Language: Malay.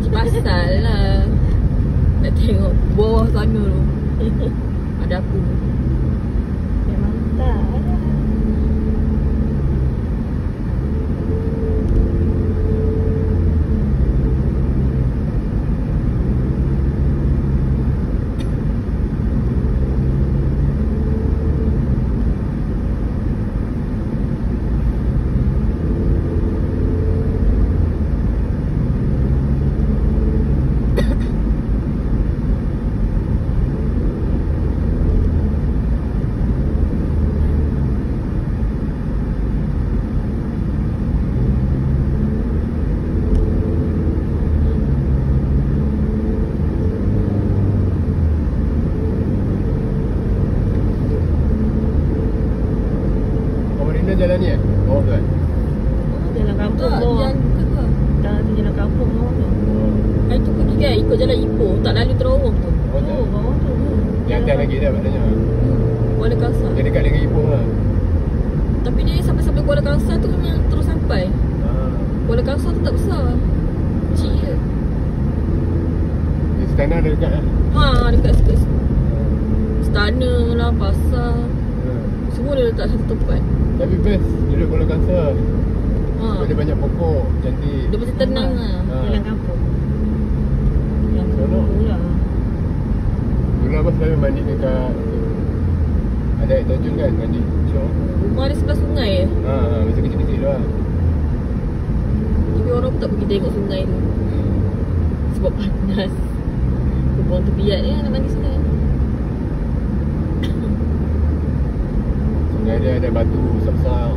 Pasal lah nak tengok bawah sana tu. Ada aku. Memang tak lah. Jalan ni bawah tu kan? Jalan kampung Tak, tu. jalan bukan ke? Jalan kampung bawah tu. Itu pergi kan ikut jalan Ipoh, tak lalu terowong tu. Oh, tak. Oh, bawah tu. Yang atas lagi dah maknanya. Kuala Kangsar. Dia dekat dengan Ipoh lah. Tapi dia sampai Kuala Kangsar tu memang terus sampai. Kuala Kangsar tu tak besar. Kecil je. Istana ada dekat lah. Dekat Istana lah, pasar. Semua dia letak satu tempat. Tapi best duduk Kuala Kangsar. Sebab dia banyak pokok, cantik. Dia mesti tenang lah. Jalan kampung. Yang Seronok. tu lah. Dulu abang selalu mandi dekat ada air terjun kan, mandi syok. Rumah dia sebelah sungai je. Masa kecil-kecil tu lah. Tapi orang pun tak pergi tengok sungai tu. Sebab panas. Rumah tepiat je nak mandi sungai. Sungai dia ada batu besar-besar.